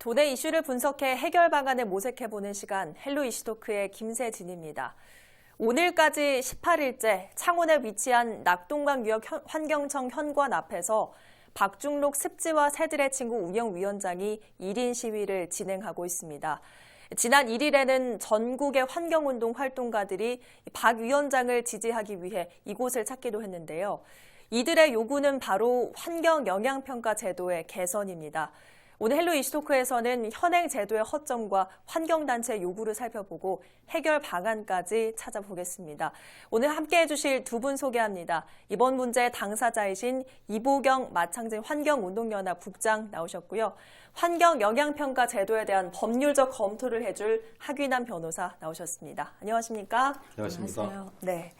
도내 이슈를 분석해 해결 방안을 모색해보는 시간 헬로 이슈토크의 김세진입니다. 오늘까지 18일째 창원에 위치한 낙동강유역 환경청 현관 앞에서 박중록 습지와 새들의 친구 운영위원장이 1인 시위를 진행하고 있습니다. 지난 1일에는 전국의 환경운동 활동가들이 박 위원장을 지지하기 위해 이곳을 찾기도 했는데요. 이들의 요구는 바로 환경영향평가 제도의 개선입니다. 오늘 헬로 이슈토크에서는 현행 제도의 허점과 환경단체 요구를 살펴보고 해결 방안까지 찾아보겠습니다. 오늘 함께해 주실 두 분 소개합니다. 이번 문제 당사자이신 이보경 마창진 환경운동연합 국장 나오셨고요. 환경영향평가 제도에 대한 법률적 검토를 해줄 하귀남 변호사 나오셨습니다. 안녕하십니까? 안녕하십니까? 네.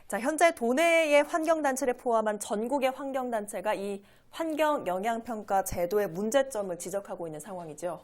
자, 현재 도내의 환경단체를 포함한 전국의 환경단체가 이 환경영향평가 제도의 문제점을 지적하고 있는 상황이죠.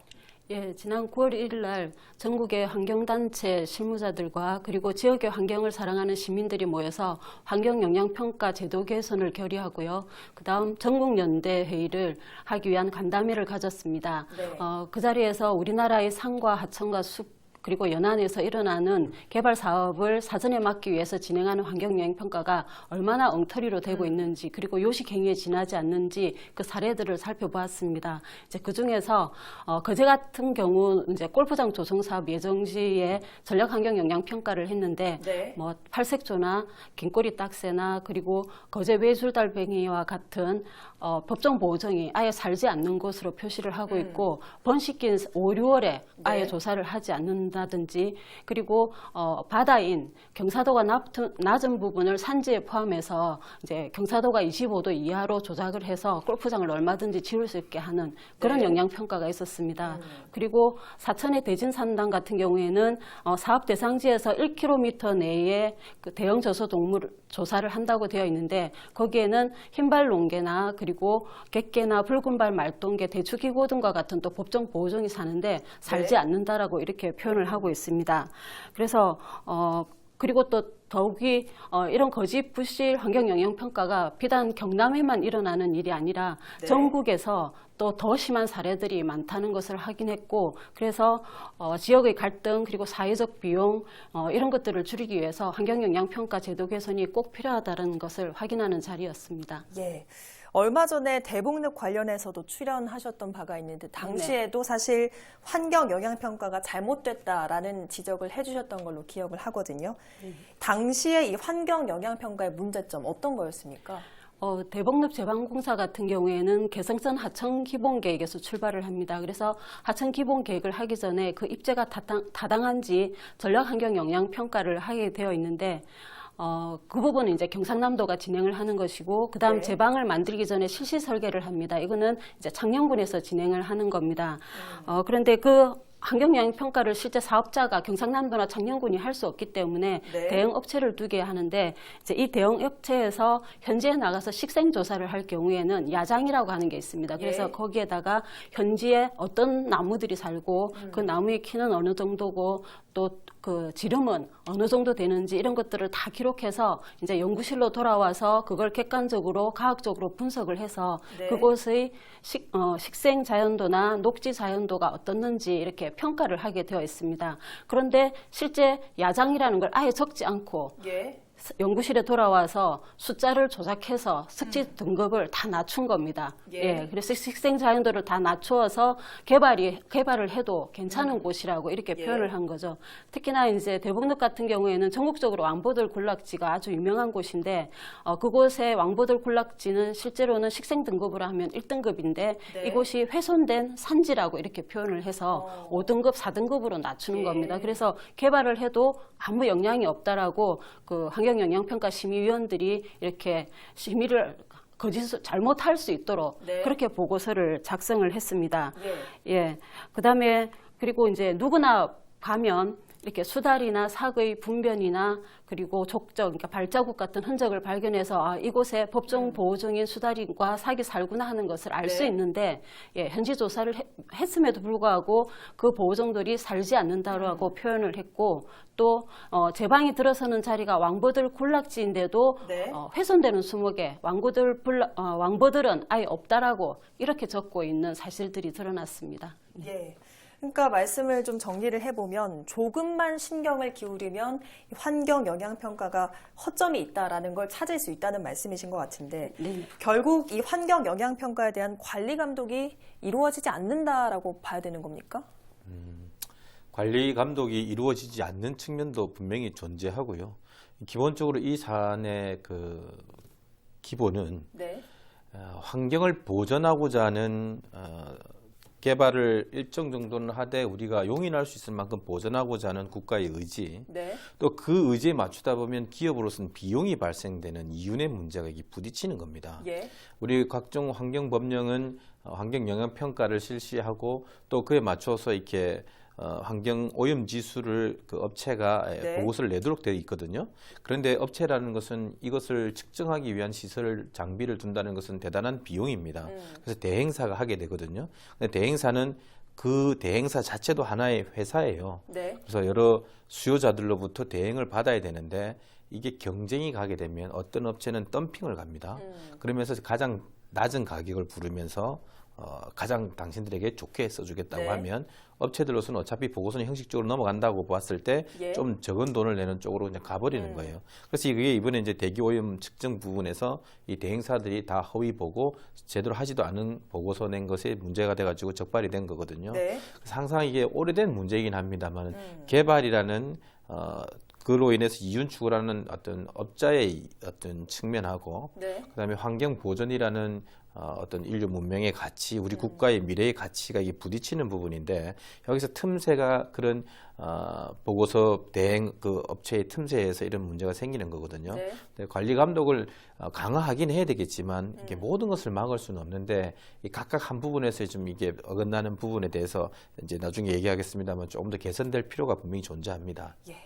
예, 지난 9월 1일 날 전국의 환경단체 실무자들과 그리고 지역의 환경을 사랑하는 시민들이 모여서 환경영향평가 제도 개선을 결의하고요. 그다음 전국연대 회의를 하기 위한 간담회를 가졌습니다. 네. 그 자리에서 우리나라의 산과 하천과 숲 그리고 연안에서 일어나는 개발 사업을 사전에 막기 위해서 진행하는 환경영향평가가 얼마나 엉터리로 되고 있는지 그리고 요식행위에 지나지 않는지 그 사례들을 살펴보았습니다. 이제 그 중에서 거제 같은 경우 이제 골프장 조성 사업 예정지에 전략 환경영향평가를 했는데 네. 뭐 팔색조나 긴꼬리 딱새나 그리고 거제 외줄달팽이와 같은 법정 보호종이 아예 살지 않는 곳으로 표시를 하고 있고 번식기는 5, 6월에 아예 네. 조사를 하지 않는다든지 그리고 바다인 경사도가 낮은 부분을 산지에 포함해서 이제 경사도가 25도 이하로 조작을 해서 골프장을 얼마든지 지을 수 있게 하는 그런 네. 영향평가가 있었습니다. 그리고 사천의 대진산당 같은 경우에는 사업 대상지에서 1km 내에 그 대형 저소동물 조사를 한다고 되어 있는데 거기에는 흰발 농개나 그리고 객개나 붉은발 말똥개, 대추기고 등과 같은 또 법정 보호종이 사는데 살지 네. 않는다라고 이렇게 표현을 하고 있습니다. 그래서 그리고 또 더욱이 이런 거짓 부실 환경영향평가가 비단 경남에만 일어나는 일이 아니라 네. 전국에서 또 더 심한 사례들이 많다는 것을 확인했고 그래서 지역의 갈등 그리고 사회적 비용 이런 것들을 줄이기 위해서 환경영향평가 제도 개선이 꼭 필요하다는 것을 확인하는 자리였습니다. 예. 얼마 전에 대북녘 관련해서도 출연하셨던 바가 있는데 당시에도 사실 환경영향평가가 잘못됐다라는 지적을 해주셨던 걸로 기억을 하거든요. 당시에 이 환경영향평가의 문제점 어떤 거였습니까? 대북녘 제방공사 같은 경우에는 개성선 하천 기본계획에서 출발을 합니다. 그래서 하천 기본계획을 하기 전에 그 입지가 타당한지 전략환경영향평가를 하게 되어 있는데 그 부분은 이제 경상남도가 진행을 하는 것이고 그다음 네. 제방을 만들기 전에 실시 설계를 합니다. 이거는 이제 창녕군에서 진행을 하는 겁니다. 그런데 그 환경영향평가를 실제 사업자가 경상남도나 창녕군이 할 수 없기 때문에 네. 대형 업체를 두게 하는데 이제 이 대형 업체에서 현지에 나가서 식생 조사를 할 경우에는 야장이라고 하는 게 있습니다. 그래서 예. 거기에다가 현지에 어떤 나무들이 살고 그 나무의 키는 어느 정도고 또 그 지름은 어느 정도 되는지 이런 것들을 다 기록해서 이제 연구실로 돌아와서 그걸 객관적으로 과학적으로 분석을 해서 네. 그곳의 식생 자연도나 녹지 자연도가 어떻는지 이렇게 평가를 하게 되어 있습니다. 그런데 실제 야장이라는 걸 아예 적지 않고 예. 연구실에 돌아와서 숫자를 조작해서 습지 등급을 다 낮춘 겁니다. 예. 그래서 식생 자연도를 다 낮추어서 개발을 해도 괜찮은 곳이라고 이렇게 예. 표현을 한 거죠. 특히나 이제 대북녘 같은 경우에는 전국적으로 왕보들 군락지가 아주 유명한 곳인데 그곳의 왕보들 군락지는 실제로는 식생 등급으로 하면 1등급인데 네. 이곳이 훼손된 산지라고 이렇게 표현을 해서 5등급, 4등급으로 낮추는 예. 겁니다. 그래서 개발을 해도 아무 영향이 없다라고 그 환경영향평가 심의위원들이 이렇게 심의를 거짓을 잘못할 수 있도록 네. 그렇게 보고서를 작성을 했습니다. 예. 예. 그다음에 그리고 이제 누구나 가면 이렇게 수달이나 삭의 분변이나 그리고 족적, 그러니까 발자국 같은 흔적을 발견해서 이곳에 법정 보호 중인 수달과 삭이 살구나 하는 것을 알 수 네. 있는데 현지 조사를 했음에도 불구하고 그 보호종들이 살지 않는다라고 표현을 했고 또 제방이 들어서는 자리가 왕보들 군락지인데도 네. 훼손되는 수목에 왕보들은 아예 없다라고 이렇게 적고 있는 사실들이 드러났습니다. 예. 그러니까 말씀을 좀 정리를 해보면 조금만 신경을 기울이면 환경 영향 평가가 허점이 있다라는 걸 찾을 수 있다는 말씀이신 것 같은데 네. 결국 이 환경 영향 평가에 대한 관리 감독이 이루어지지 않는다라고 봐야 되는 겁니까? 관리 감독이 이루어지지 않는 측면도 분명히 존재하고요. 기본적으로 이 사안의 그 기본은 네. 환경을 보전하고자 하는 개발을 일정 정도는 하되 우리가 용인할 수 있을 만큼 보전하고자 하는 국가의 의지, 네. 또 그 의지에 맞추다 보면 기업으로서는 비용이 발생되는 이윤의 문제가 이게 부딪히는 겁니다. 예. 우리 각종 환경 법령은 환경 영향 평가를 실시하고 또 그에 맞춰서 이렇게 환경 오염 지수를 그 업체가 네. 보고서를 내도록 되어 있거든요. 그런데 업체라는 것은 이것을 측정하기 위한 시설 장비를 둔다는 것은 대단한 비용입니다. 그래서 대행사가 하게 되거든요. 근데 대행사는 그 대행사 자체도 하나의 회사예요. 네. 그래서 여러 수요자들로부터 대행을 받아야 되는데 이게 경쟁이 가게 되면 어떤 업체는 덤핑을 갑니다. 그러면서 가장 낮은 가격을 부르면서 가장 당신들에게 좋게 써주겠다고 네. 하면 업체들로서는 어차피 보고서는 형식적으로 넘어간다고 봤을 때 좀 예. 적은 돈을 내는 쪽으로 그냥 가버리는 거예요. 그래서 이게 이번에 이제 대기 오염 측정 부분에서 이 대행사들이 다 허위 보고 제대로 하지도 않은 보고서 낸 것에 문제가 돼가지고 적발이 된 거거든요. 네. 그래서 항상 이게 오래된 문제이긴 합니다만 개발이라는 그로 인해서 이윤 추구라는 어떤 업자의 어떤 측면하고 네. 그다음에 환경 보전이라는 어떤 인류 문명의 가치, 우리 국가의 미래의 가치가 이게 부딪히는 부분인데 여기서 틈새가 그런 보고서 대행 그 업체의 틈새에서 이런 문제가 생기는 거거든요. 네. 근데 관리 감독을 강화하긴 해야 되겠지만 이게 모든 것을 막을 수는 없는데 이 각각 한 부분에서 좀 이게 어긋나는 부분에 대해서 이제 나중에 얘기하겠습니다만 조금 더 개선될 필요가 분명히 존재합니다. 예.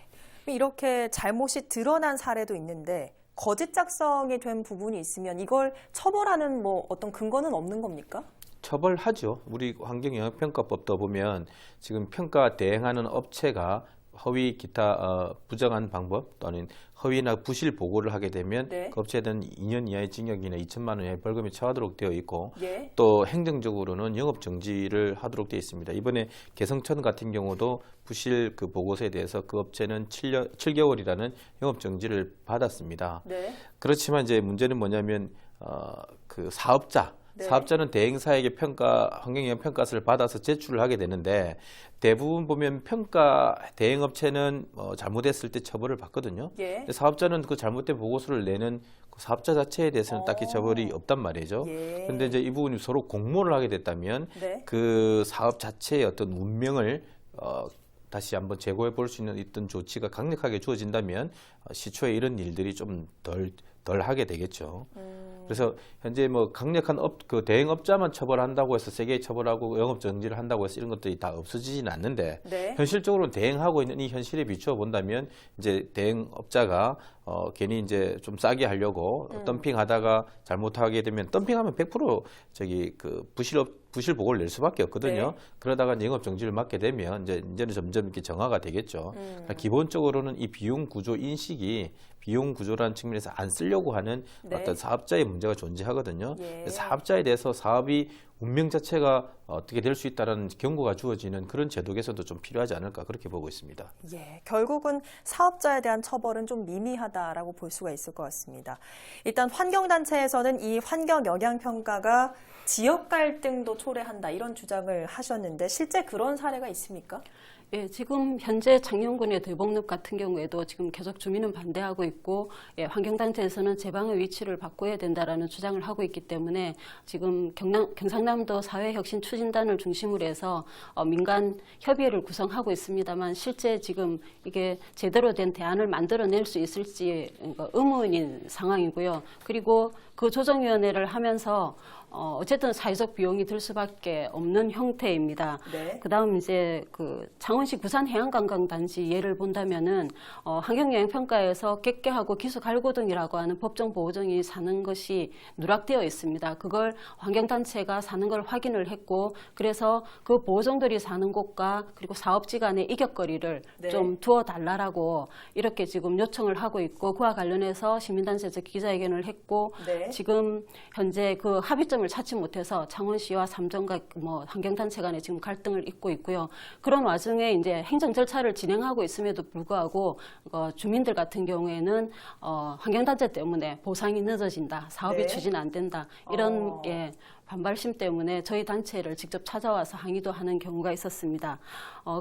이렇게 잘못이 드러난 사례도 있는데 거짓 작성이 된 부분이 있으면 이걸 처벌하는 뭐 어떤 근거는 없는 겁니까? 처벌하죠. 우리 환경영향평가법도 보면 지금 평가 대행하는 업체가 허위 기타 부정한 방법 또는 허위나 부실 보고를 하게 되면 네. 그 업체는 2년 이하의 징역이나 2천만 원 이하의 벌금에 처하도록 되어 있고 예. 또 행정적으로는 영업 정지를 하도록 되어 있습니다. 이번에 개성천 같은 경우도 부실 그 보고서에 대해서 그 업체는 7개월이라는 영업 정지를 받았습니다. 네. 그렇지만 이제 문제는 뭐냐면 그 사업자 네. 사업자는 대행사에게 환경영향 평가서를 받아서 제출을 하게 되는데 대부분 보면 대행업체는 잘못했을 때 처벌을 받거든요. 예. 근데 사업자는 그 잘못된 보고서를 내는 그 사업자 자체에 대해서는 딱히 처벌이 없단 말이죠. 예. 근데 이제 이 부분이 서로 공모를 하게 됐다면 네. 그 사업 자체의 어떤 운명을 다시 한번 재고해 볼 수 있는 어떤 조치가 강력하게 주어진다면 시초에 이런 일들이 좀 덜 하게 되겠죠. 그래서 현재 뭐 강력한 그 대행업자만 처벌한다고 해서 세게 처벌하고 영업 정지를 한다고 해서 이런 것들이 다 없어지지는 않는데 네. 현실적으로 대행하고 있는 이 현실에 비추어 본다면 이제 대행업자가 괜히 이제 좀 싸게 하려고 덤핑하다가 잘못하게 되면 덤핑하면 100% 저기 그 부실 보고를 낼 수밖에 없거든요. 네. 그러다가 영업 정지를 맞게 되면 이제는 점점 이렇게 정화가 되겠죠. 그러니까 기본적으로는 이 비용 구조 인식이 비용 구조라는 측면에서 안 쓰려고 하는 네. 어떤 사업자의 문제가 존재하거든요. 예. 사업자에 대해서 사업이 운명 자체가 어떻게 될 수 있다는 경고가 주어지는 그런 제도 개선도 좀 필요하지 않을까 그렇게 보고 있습니다. 예, 결국은 사업자에 대한 처벌은 좀 미미하다라고 볼 수가 있을 것 같습니다. 일단 환경단체에서는 이 환경 영향 평가가 지역 갈등도 초래한다 이런 주장을 하셨는데 실제 그런 사례가 있습니까? 예, 지금 현재 창녕군의 대복늪 같은 경우에도 지금 계속 주민은 반대하고 있고 환경단체에서는 제방의 위치를 바꿔야 된다라는 주장을 하고 있기 때문에 지금 경상남도 사회혁신추진단을 중심으로 해서 민간 협의회를 구성하고 있습니다만 실제 지금 이게 제대로 된 대안을 만들어낼 수 있을지 의문인 상황이고요. 그리고 그 조정위원회를 하면서 어쨌든 사회적 비용이 들 수밖에 없는 형태입니다. 네. 그다음 이제 그 창원시 부산해양관광단지 예를 본다면은 환경영향평가에서 객계하고 기수갈고등이라고 하는 법정 보호종이 사는 것이 누락되어 있습니다. 그걸 환경단체가 사는 걸 확인을 했고 그래서 그 보호종들이 사는 곳과 그리고 사업지 간의 이격거리를 네. 좀 두어 달라라고 이렇게 지금 요청을 하고 있고 그와 관련해서 시민단체에서 기자회견을 했고 네. 지금 현재 그 합의점 합의점을 찾지 못해서 창원시와 삼정과 뭐 환경단체 간에 지금 갈등을 잇고 있고요. 그런 와중에 이제 행정 절차를 진행하고 있음에도 불구하고 주민들 같은 경우에는 환경단체 때문에 보상이 늦어진다, 사업이 네. 추진 안 된다 이런 반발심 때문에 저희 단체를 직접 찾아와서 항의도 하는 경우가 있었습니다.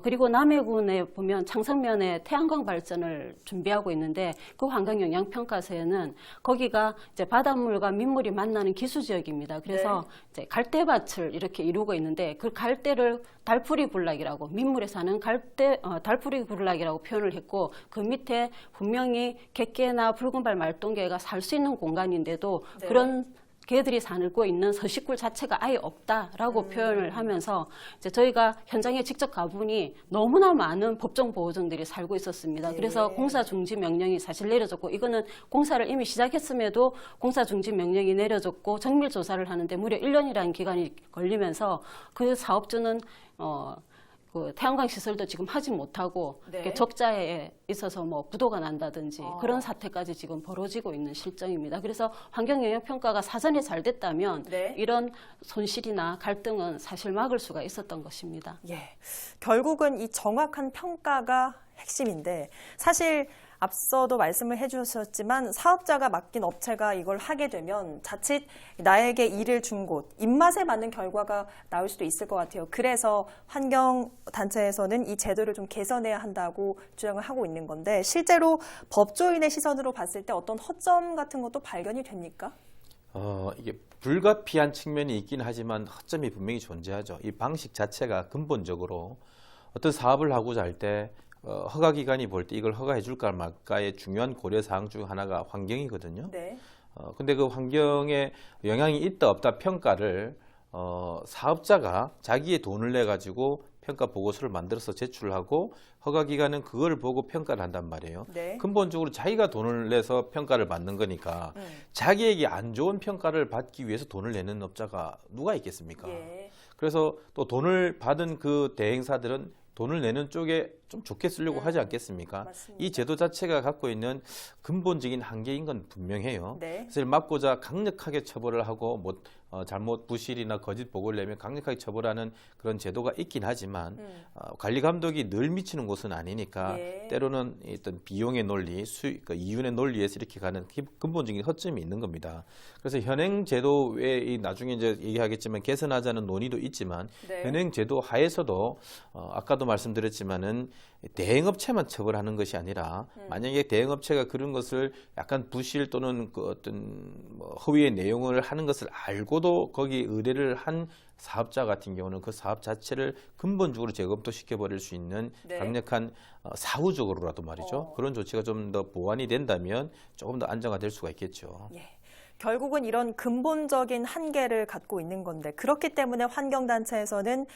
그리고 남해군에 보면 창성면에 태양광 발전을 준비하고 있는데 그 환경영향평가서에는 거기가 이제 바닷물과 민물이 만나는 기수지역입니다. 그래서 이제 갈대밭을 이렇게 이루고 있는데 그 갈대를 달풀이 군락이라고 민물에 사는 달풀이 군락이라고 표현을 했고 그 밑에 분명히 갯개나 붉은발 말똥개가 살 수 있는 공간인데도 그런 개들이 살고 있는 서식굴 자체가 아예 없다라고 표현을 하면서 이제 저희가 현장에 직접 가보니 너무나 많은 법정 보호종들이 살고 있었습니다. 그래서 공사 중지 명령이 사실 내려졌고 이거는 공사를 이미 시작했음에도 공사 중지 명령이 내려졌고 정밀 조사를 하는데 무려 1년이라는 기간이 걸리면서 그 사업주는 그 태양광 시설도 지금 하지 못하고 적자에 있어서 뭐 부도가 난다든지 그런 사태까지 지금 벌어지고 있는 실정입니다. 그래서 환경영향평가가 사전에 잘 됐다면 이런 손실이나 갈등은 사실 막을 수가 있었던 것입니다. 예, 결국은 이 정확한 평가가 핵심인데 사실 앞서도 말씀을 해주셨지만 사업자가 맡긴 업체가 이걸 하게 되면 자칫 나에게 일을 준 곳, 입맛에 맞는 결과가 나올 수도 있을 것 같아요. 그래서 환경단체에서는 이 제도를 좀 개선해야 한다고 주장을 하고 있는 건데 실제로 법조인의 시선으로 봤을 때 어떤 허점 같은 것도 발견이 됩니까? 이게 불가피한 측면이 있긴 하지만 허점이 분명히 존재하죠. 이 방식 자체가 근본적으로 어떤 사업을 하고자 할 때 허가기관이 볼 때 이걸 허가해 줄까 말까의 중요한 고려사항 중 하나가 환경이거든요. 근데 그 환경에 영향이 있다 없다 평가를 사업자가 자기의 돈을 내 가지고 평가 보고서를 만들어서 제출하고 허가기관은 그걸 보고 평가를 한단 말이에요. 근본적으로 자기가 돈을 내서 평가를 받는 거니까 자기에게 안 좋은 평가를 받기 위해서 돈을 내는 업자가 누가 있겠습니까? 그래서 또 돈을 받은 그 대행사들은 돈을 내는 쪽에 좀 좋게 쓰려고 하지 않겠습니까? 맞습니다. 이 제도 자체가 갖고 있는 근본적인 한계인 건 분명해요. 그래서 막고자 강력하게 처벌을 하고 잘못 부실이나 거짓 보고를 내면 강력하게 처벌하는 그런 제도가 있긴 하지만 관리 감독이 늘 미치는 곳은 아니니까 때로는 어떤 비용의 논리, 수익, 이윤의 논리에서 이렇게 가는 근본적인 허점이 있는 겁니다. 그래서 현행 제도 외에 나중에 이제 얘기하겠지만 개선하자는 논의도 있지만 현행 제도 하에서도 아까도 말씀드렸지만은 대행업체만 처벌하는 것이 아니라 만약에 대행업체가 그런 것을 약간 부실 또는 그 어떤 허위의 내용을 하는 것을 알고도 거기 의뢰를 한 사업자 같은 경우는 그 사업 자체를 근본적으로 재검토시켜 버릴 수 있는 강력한 사후적으로라도 말이죠. 그런 조치가 좀 더 보완이 된다면 조금 더 안정화될 수가 있겠죠. 결국은 이런 근본적인 한계를 갖고 있는 건데 그렇기 때문에 환경단체에서는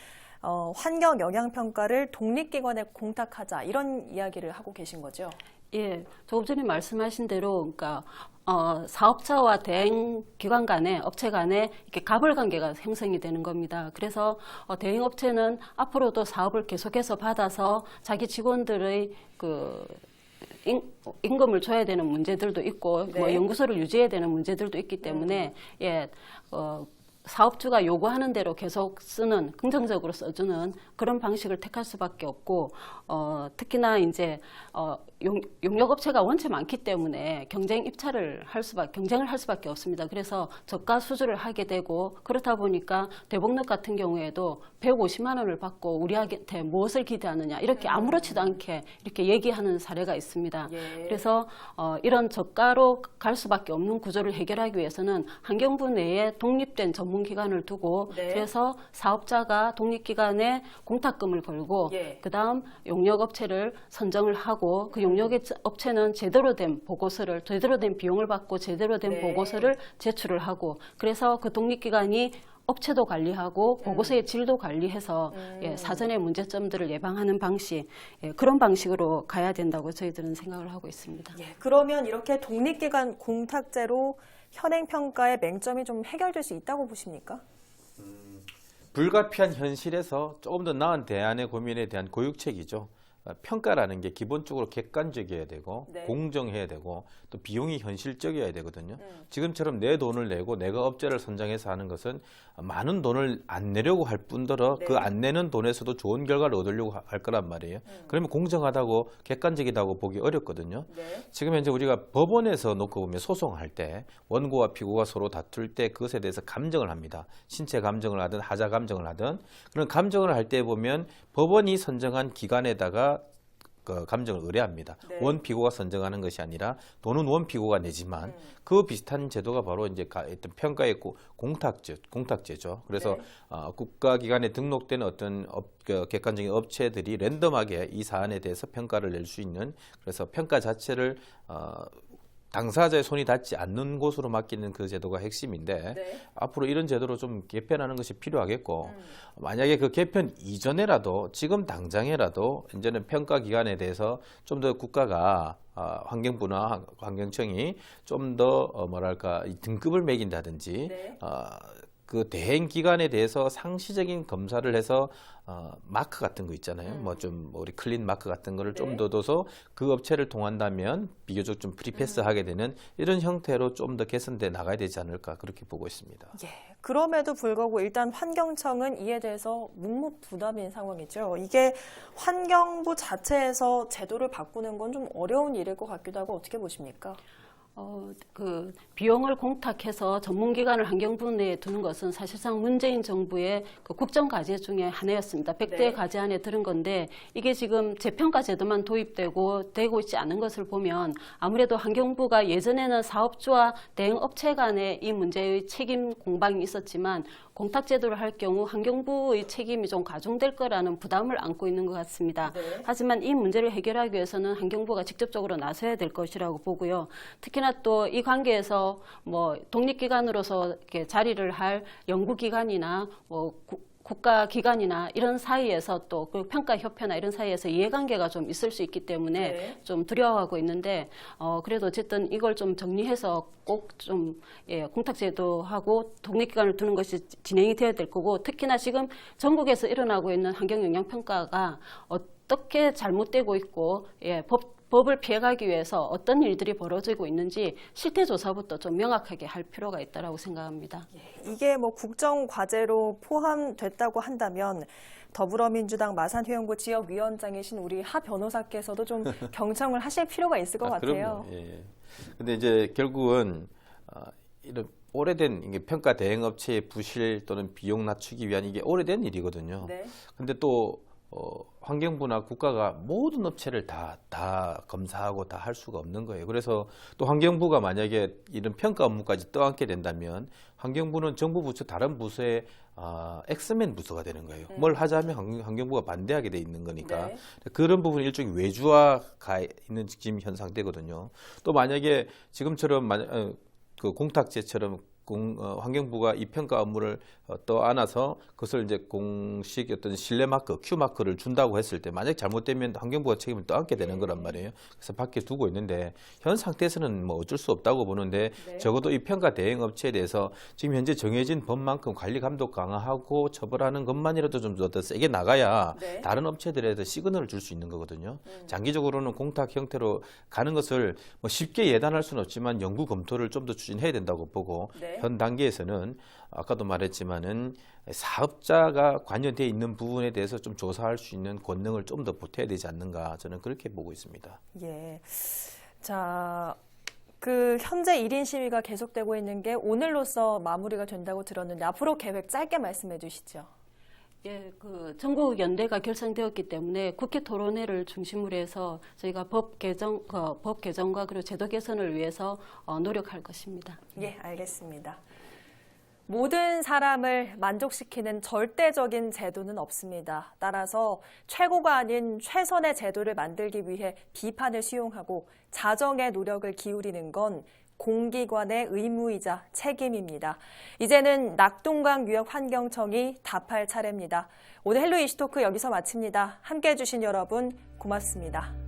환경 영향평가를 독립기관에 공탁하자 이런 이야기를 하고 계신 거죠? 예, 조금 전에 말씀하신 대로, 그러니까 사업자와 대행 기관 간에 업체 간에 이렇게 갑을 관계가 형성이 되는 겁니다. 그래서 대행 업체는 앞으로도 사업을 계속해서 받아서 자기 직원들의 그 임금을 줘야 되는 문제들도 있고, 뭐 연구소를 유지해야 되는 문제들도 있기 때문에 사업주가 요구하는 대로 계속 쓰는, 긍정적으로 써주는 그런 방식을 택할 수밖에 없고, 특히나 이제 용역업체가 원체 많기 때문에 경쟁을 할 수밖에 없습니다. 그래서 저가 수주를 하게 되고, 그렇다 보니까 대복역 같은 경우에도 150만 원을 받고 우리한테 무엇을 기대하느냐 이렇게 아무렇지도 않게 이렇게 얘기하는 사례가 있습니다. 그래서 이런 저가로 갈 수밖에 없는 구조를 해결하기 위해서는 환경부 내에 독립된 전문기관을 두고 그래서 사업자가 독립기관에 공탁금을 걸고 그다음 용역업체를 선정을 하고 그 용역업체는 제대로 된 보고서를, 제대로 된 비용을 받고 제대로 된 보고서를 제출을 하고, 그래서 그 독립기관이 업체도 관리하고 보고서의 질도 관리해서 사전에 문제점들을 예방하는 방식, 그런 방식으로 가야 된다고 저희들은 생각을 하고 있습니다. 그러면 이렇게 독립기관 공탁제로 현행평가의 맹점이 좀 해결될 수 있다고 보십니까? 불가피한 현실에서 조금 더 나은 대안의 고민에 대한 고육책이죠. 평가라는 게 기본적으로 객관적이어야 되고 네. 공정해야 되고 또 비용이 현실적이어야 되거든요. 지금처럼 내 돈을 내고 내가 업체를 선정해서 하는 것은 많은 돈을 안 내려고 할 뿐더러 네. 그 안 내는 돈에서도 좋은 결과를 얻으려고 할 거란 말이에요. 그러면 공정하다고 객관적이다고 보기 어렵거든요. 네. 지금 현재 우리가 법원에서 놓고 보면 소송할 때 원고와 피고가 서로 다툴 때 그것에 대해서 감정을 합니다. 신체 감정을 하든 하자 감정을 하든 그런 감정을 할 때 보면 법원이 선정한 기관에다가 그 감정을 의뢰합니다. 네. 원 피고가 선정하는 것이 아니라 돈은 원 피고가 내지만 그 비슷한 제도가 바로 이제 어떤 평가의 공탁제죠. 그래서 네. 국가기관에 등록된 어떤 객관적인 업체들이 랜덤하게 이 사안에 대해서 평가를 낼 수 있는 그래서 평가 자체를 당사자의 손이 닿지 않는 곳으로 맡기는 그 제도가 핵심인데 네. 앞으로 이런 제도로 좀 개편하는 것이 필요하겠고 만약에 그 개편 이전에라도 지금 당장에라도 이제는 평가 기관에 대해서 좀 더 국가가 환경부나 환경청이 좀 더 뭐랄까 이 등급을 매긴다든지 네. 그 대행 기관에 대해서 상시적인 검사를 해서 마크 같은 거 있잖아요. 뭐 좀 우리 클린 마크 같은 거를 좀 네. 더 둬서 그 업체를 통한다면 비교적 좀 프리패스하게 되는 이런 형태로 좀 더 개선돼 나가야 되지 않을까 그렇게 보고 있습니다. 예. 그럼에도 불구하고 일단 환경청은 이에 대해서 묵묵부답인 상황이죠. 이게 환경부 자체에서 제도를 바꾸는 건 좀 어려운 일일 것 같기도 하고 어떻게 보십니까? 그 비용을 공탁해서 전문기관을 환경부 내에 두는 것은 사실상 문재인 정부의 그 국정과제 중에 하나였습니다. 100대 네. 과제 안에 들은 건데 이게 지금 재평가 제도만 되고 있지 않은 것을 보면 아무래도 환경부가 예전에는 사업주와 대행업체 간에 이 문제의 책임 공방이 있었지만 공탁제도를 할 경우 환경부의 책임이 좀 가중될 거라는 부담을 안고 있는 것 같습니다. 네. 하지만 이 문제를 해결하기 위해서는 환경부가 직접적으로 나서야 될 것이라고 보고요. 특히나 또 이 관계에서 뭐 독립기관으로서 이렇게 자리를 할 연구기관이나 뭐 국가기관이나 이런 사이에서 또 그 평가협회나 이런 사이에서 이해관계가 좀 있을 수 있기 때문에 네. 좀 두려워하고 있는데 그래도 어쨌든 이걸 좀 정리해서 꼭 좀 공탁제도하고 독립기관을 두는 것이 진행이 돼야 될 거고 특히나 지금 전국에서 일어나고 있는 환경영향평가가 어떻게 잘못되고 있고 법을 피해가기 위해서 어떤 일들이 벌어지고 있는지 실태조사부터 좀 명확하게 할 필요가 있다고 생각합니다. 이게 뭐 국정과제로 포함됐다고 한다면 더불어민주당 마산회원구 지역위원장이신 우리 하 변호사께서도 좀 경청을 하실 필요가 있을 것 같아요. 그럼요. 예. 근데 이제 결국은 이런 오래된 이게 평가 대행업체의 부실 또는 비용 낮추기 위한 이게 오래된 일이거든요. 네. 근데 또 환경부나 국가가 모든 업체를 다 검사하고 다 할 수가 없는 거예요. 그래서 또 환경부가 만약에 이런 평가 업무까지 떠안게 된다면 환경부는 정부 부처 다른 부서의 엑스맨 부서가 되는 거예요. 뭘 하자면 환경부가 반대하게 돼 있는 거니까 네. 그런 부분이 일종의 외주화가 있는 지금 현 상태거든요. 또 만약에 지금처럼 그 공탁제처럼 환경부가 이 평가 업무를 떠안아서 그것을 이제 공식 어떤 신뢰 마크, Q 마크를 준다고 했을 때 만약 잘못되면 환경부가 책임을 떠안게 되는 거란 말이에요. 그래서 밖에 두고 있는데 현 상태에서는 뭐 어쩔 수 없다고 보는데 네. 적어도 이 평가 대행 업체에 대해서 지금 현재 정해진 법만큼 관리 감독 강화하고 처벌하는 것만이라도 좀 더 세게 나가야 네. 다른 업체들에도 시그널을 줄 수 있는 거거든요. 장기적으로는 공탁 형태로 가는 것을 뭐 쉽게 예단할 수는 없지만 연구 검토를 좀 더 추진해야 된다고 보고 네. 현 단계에서는 아까도 말했지만은 사업자가 관여되어 있는 부분에 대해서 좀 조사할 수 있는 권능을 좀 더 보태야 되지 않는가 저는 그렇게 보고 있습니다. 예. 자, 그 현재 1인 시위가 계속되고 있는 게 오늘로서 마무리가 된다고 들었는데 앞으로 계획 짧게 말씀해 주시죠. 예, 그 전국 연대가 결성되었기 때문에 국회 토론회를 중심으로 해서 저희가 법 개정과 그리고 제도 개선을 위해서 노력할 것입니다. 예, 알겠습니다. 모든 사람을 만족시키는 절대적인 제도는 없습니다. 따라서 최고가 아닌 최선의 제도를 만들기 위해 비판을 수용하고 자정의 노력을 기울이는 건 공기관의 의무이자 책임입니다. 이제는 낙동강 유역환경청이 답할 차례입니다. 오늘 헬로 이슈토크 여기서 마칩니다. 함께해 주신 여러분 고맙습니다.